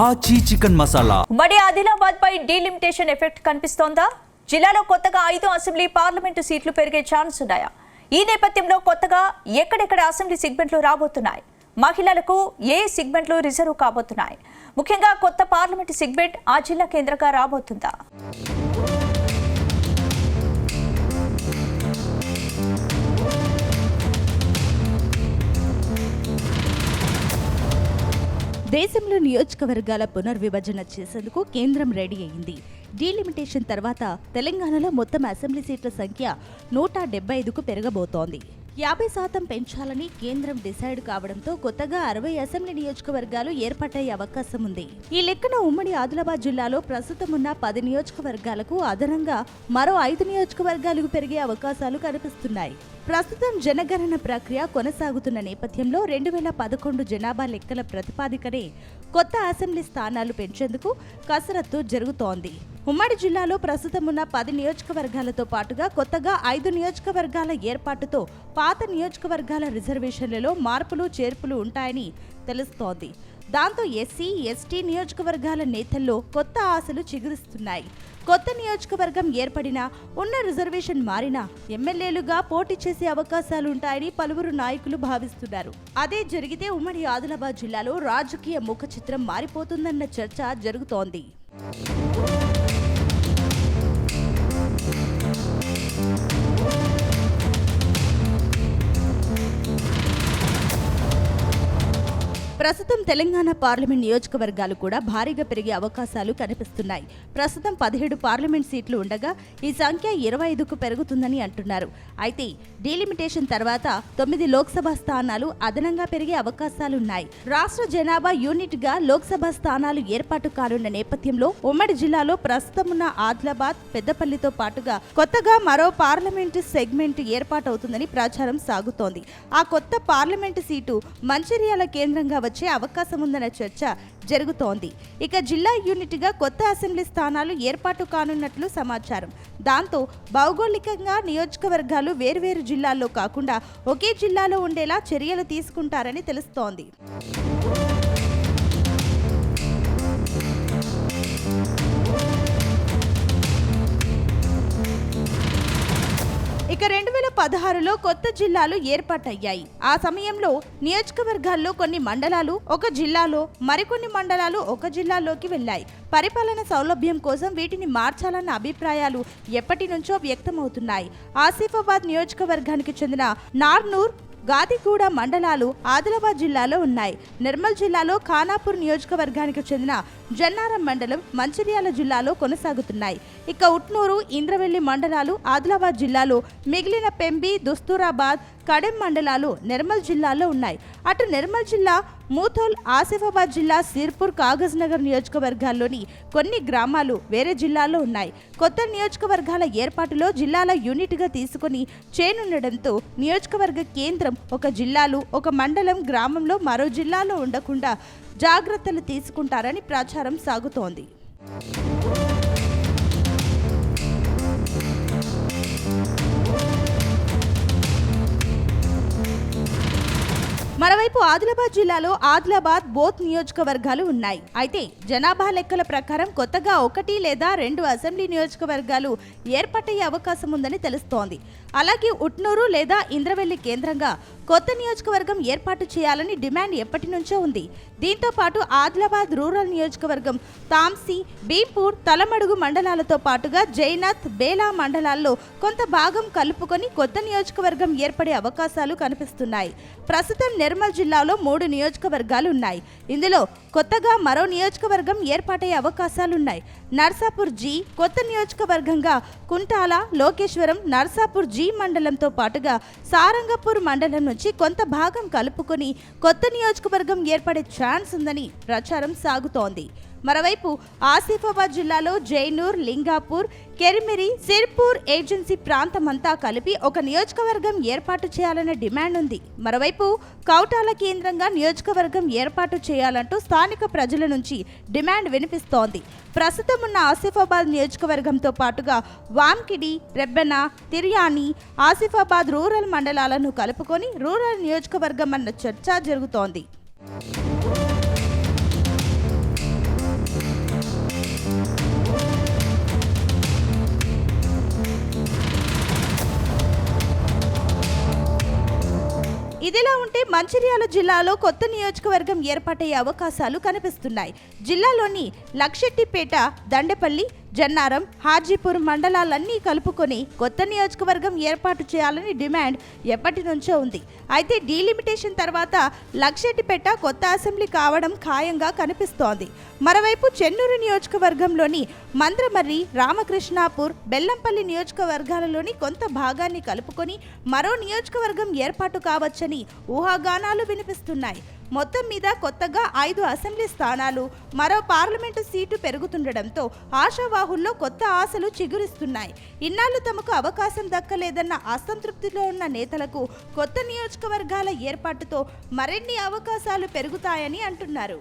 ఆచి చికెన్ మసాలా. మరి ఆదిలాబాద్ పై delimitation effect కనిపిస్తోందా? జిల్లాలో కొత్తగా 5 అసెంబ్లీ పార్లమెంటు సీట్లు పెరిగే ఛాన్స్ ఉన్నాయా? ఈ నేపథ్యంలో కొత్తగా ఎక్కడెక్కడ అసెంబ్లీ సెగ్మెంట్లు రాబోతున్నాయి? మహిళలకు ఏ సెగ్మెంట్లు రిజర్వ్ కాబోతున్నాయి? ముఖ్యంగా కొత్త పార్లమెంటు సెగ్మెంట్ ఆ జిల్లా కేంద్రంగా రాబోతుందా? దేశంలో నియోజకవర్గాల పునర్విభజన చేసేందుకు కేంద్రం రెడీ అయింది. డీలిమిటేషన్ తర్వాత తెలంగాణలో మొత్తం అసెంబ్లీ సీట్ల సంఖ్య 175కు పెరగబోతోంది. 50% పెంచాలని కేంద్రం డిసైడ్ కావడంతో కొత్తగా 60 అసెంబ్లీ నియోజకవర్గాలు ఏర్పాటయ్యే అవకాశం ఉంది. ఈ లెక్కన ఉమ్మడి ఆదిలాబాద్ జిల్లాలో ప్రస్తుతం ఉన్న 10 నియోజకవర్గాలకు అదనంగా మరో 5 నియోజకవర్గాలకు పెరిగే అవకాశాలు కనిపిస్తున్నాయి. ప్రస్తుతం జనగణన ప్రక్రియ కొనసాగుతున్న నేపథ్యంలో 2011 జనాభా లెక్కల ప్రతిపాదికనే కొత్త అసెంబ్లీ స్థానాలు పెంచేందుకు కసరత్తు జరుగుతోంది. ఉమ్మడి జిల్లాలో ప్రస్తుతం ఉన్న 10 నియోజకవర్గాలతో పాటుగా కొత్తగా 5 నియోజకవర్గాల ఏర్పాటుతో పాత నియోజకవర్గాల రిజర్వేషన్లలో మార్పులు చేర్పులు ఉంటాయని తెలుస్తోంది. దాంతో ఎస్సీ ఎస్టీ నియోజకవర్గాల నేతల్లో కొత్త ఆశలు చిగురిస్తున్నాయి. కొత్త నియోజకవర్గం ఏర్పడినా ఉన్న రిజర్వేషన్ మారినా ఎమ్మెల్యేలుగా పోటీ చేసే అవకాశాలుంటాయని పలువురు నాయకులు భావిస్తున్నారు. అదే జరిగితే ఉమ్మడి ఆదిలాబాద్ జిల్లాలో రాజకీయ ముఖ చిత్రం మారిపోతుందన్న చర్చ జరుగుతోంది. ప్రస్తుతం తెలంగాణ పార్లమెంట్ నియోజకవర్గాలు కూడా భారీగా పెరిగే అవకాశాలు కనిపిస్తున్నాయి. ప్రస్తుతం 17 పార్లమెంట్ సీట్లు ఉండగా ఈ సంఖ్య 25కు పెరుగుతుందని అంటున్నారు. అయితే డీలిమిటేషన్ తర్వాత 9 లోక్సభ స్థానాలు అదనంగా పెరిగే అవకాశాలున్నాయి. రాష్ట్ర జనాభా యూనిట్ గా లోక్సభ స్థానాలు ఏర్పాటు కానున్న నేపథ్యంలో ఉమ్మడి జిల్లాలో ప్రస్తుతం ఉన్న ఆదిలాబాద్, పెద్దపల్లితో పాటుగా కొత్తగా మరో పార్లమెంటు సెగ్మెంట్ ఏర్పాటవుతుందని ప్రచారం సాగుతోంది. ఆ కొత్త పార్లమెంటు సీటు మంచిర్యాల కేంద్రంగా వచ్చే అవకాశం ఉందన్న చర్చ జరుగుతోంది. ఇక జిల్లా యూనిట్ గా కొత్త అసెంబ్లీ స్థానాలు ఏర్పాటు కానున్నట్లు సమాచారం. దాంతో భౌగోళికంగా నియోజకవర్గాలు వేర్వేరు జిల్లాల్లో కాకుండా ఒకే జిల్లాలో ఉండేలా చర్యలు తీసుకుంటారని తెలుస్తోంది. ఇక 2016లో కొత్త జిల్లాలు ఏర్పాటయ్యాయి. ఆ సమయంలో నియోజకవర్గాల్లో కొన్ని మండలాలు ఒక జిల్లాలో, మరికొన్ని మండలాలు ఒక జిల్లాలోకి వెళ్లాయి. పరిపాలన సౌలభ్యం కోసం వీటిని మార్చాలన్న అభిప్రాయాలు ఎప్పటి నుంచో వ్యక్తమవుతున్నాయి. ఆసిఫాబాద్ నియోజకవర్గానికి చెందిన నార్నూర్, గాదిగూడ మండలాలు ఆదిలాబాద్ జిల్లాలో ఉన్నాయి. నిర్మల్ జిల్లాలో ఖానాపూర్ నియోజకవర్గానికి చెందిన జన్నారం మండలం మంచిర్యాల జిల్లాలో కొనసాగుతున్నాయి. ఇక ఉట్నూరు, ఇంద్రవెల్లి మండలాలు ఆదిలాబాద్ జిల్లాలో, మిగిలిన పెంబి, దుస్తూరాబాద్, కడెం మండలాలు నిర్మల్ జిల్లాలో ఉన్నాయి. అటు నిర్మల్ జిల్లా మూథోల్, ఆసిఫాబాద్ జిల్లా సిర్పూర్, కాగజ్ నగర్ నియోజకవర్గాల్లోని కొన్ని గ్రామాలు వేరే జిల్లాల్లో ఉన్నాయి. కొత్త నియోజకవర్గాల ఏర్పాటులో జిల్లాల యూనిట్గా తీసుకుని చేయనుండడంతో నియోజకవర్గ కేంద్రం ఒక జిల్లాలు, ఒక మండలం, గ్రామంలో మరో జిల్లాలో ఉండకుండా జాగ్రత్తలు తీసుకుంటారని ప్రచారం సాగుతోంది. మరోవైపు ఆదిలాబాద్ జిల్లాలో ఆదిలాబాద్, బోత్ నియోజకవర్గాలు ఉన్నాయి. అయితే జనాభా లెక్కల ప్రకారం కొత్తగా 1 లేదా 2 అసెంబ్లీ నియోజకవర్గాలు ఏర్పాటయ్యే అవకాశం ఉందని తెలుస్తోంది. అలాగే ఉట్నూరు లేదా ఇంద్రవెల్లి కేంద్రంగా కొత్త నియోజకవర్గం ఏర్పాటు చేయాలని డిమాండ్ ఎప్పటి నుంచో ఉంది. దీంతో పాటు ఆదిలాబాద్ రూరల్ నియోజకవర్గం తాంసీ, భీంపూర్, తలమడుగు మండలాలతో పాటుగా జైనత్, బేలా మండలాల్లో కొంత భాగం కలుపుకొని కొత్త నియోజకవర్గం ఏర్పడే అవకాశాలు కనిపిస్తున్నాయి. ప్రస్తుతం నిర్మల్ జిల్లాలో 3 నియోజకవర్గాలు ఉన్నాయి. ఇందులో కొత్తగా మరో నియోజకవర్గం ఏర్పాటయ్యే అవకాశాలున్నాయి. నర్సాపూర్ జీ కొత్త నియోజకవర్గంగా కుంటాల, లోకేశ్వరం, నర్సాపూర్ జీ మండలంతో పాటుగా సారంగపూర్ మండలం నుంచి కొంత భాగం కలుపుకొని కొత్త నియోజకవర్గం ఏర్పడే ఛాన్స్ ఉందని ప్రచారం సాగుతోంది. మరోవైపు ఆసిఫాబాద్ జిల్లాలో జైనూర్, లింగాపూర్, కెరిమిరి, సిర్పూర్ ఏజెన్సీ ప్రాంతమంతా కలిపి ఒక నియోజకవర్గం ఏర్పాటు చేయాలనే డిమాండ్ ఉంది. మరోవైపు కౌటాల కేంద్రంగా నియోజకవర్గం ఏర్పాటు చేయాలంటూ స్థానిక ప్రజల నుంచి డిమాండ్ వినిపిస్తోంది. ప్రస్తుతం ఉన్న ఆసిఫాబాద్ నియోజకవర్గంతో పాటుగా వాంకిడి, రెబ్బెన, తిర్యాని, ఆసిఫాబాద్ రూరల్ మండలాలను కలుపుకొని రూరల్ నియోజకవర్గం అన్న చర్చ జరుగుతోంది. ఇదిలా ఉంటే మంచిర్యాల జిల్లాలో కొత్త నియోజకవర్గం ఏర్పాటయ్యే అవకాశాలు కనిపిస్తున్నాయి. జిల్లాలోని లక్షెట్టిపేట, దండేపల్లి, జన్నారం, హాజీపూర్ మండలాలన్నీ కలుపుకొని కొత్త నియోజకవర్గం ఏర్పాటు చేయాలని డిమాండ్ ఎప్పటి నుంచో ఉంది. అయితే డీలిమిటేషన్ తర్వాత లక్షెట్టిపేట కొత్త అసెంబ్లీ కావడం ఖాయంగా కనిపిస్తోంది. మరోవైపు చెన్నూరు నియోజకవర్గంలోని మంద్రమర్రి, రామకృష్ణాపూర్, బెల్లంపల్లి నియోజకవర్గాలలోని కొంత భాగాన్ని కలుపుకొని మరో నియోజకవర్గం ఏర్పాటు కావచ్చని ఊహాగానాలు వినిపిస్తున్నాయి. మొత్తం మీద కొత్తగా 5 అసెంబ్లీ స్థానాలు, మరో పార్లమెంటు సీటు పెరుగుతుండటంతో ఆశావాహుల్లో కొత్త ఆశలు చిగురిస్తున్నాయి. ఇన్నాళ్లు తమకు అవకాశం దక్కలేదన్న అసంతృప్తిలో ఉన్న నేతలకు కొత్త నియోజకవర్గాల ఏర్పాటుతో మరిన్ని అవకాశాలు పెరుగుతాయని అంటున్నారు.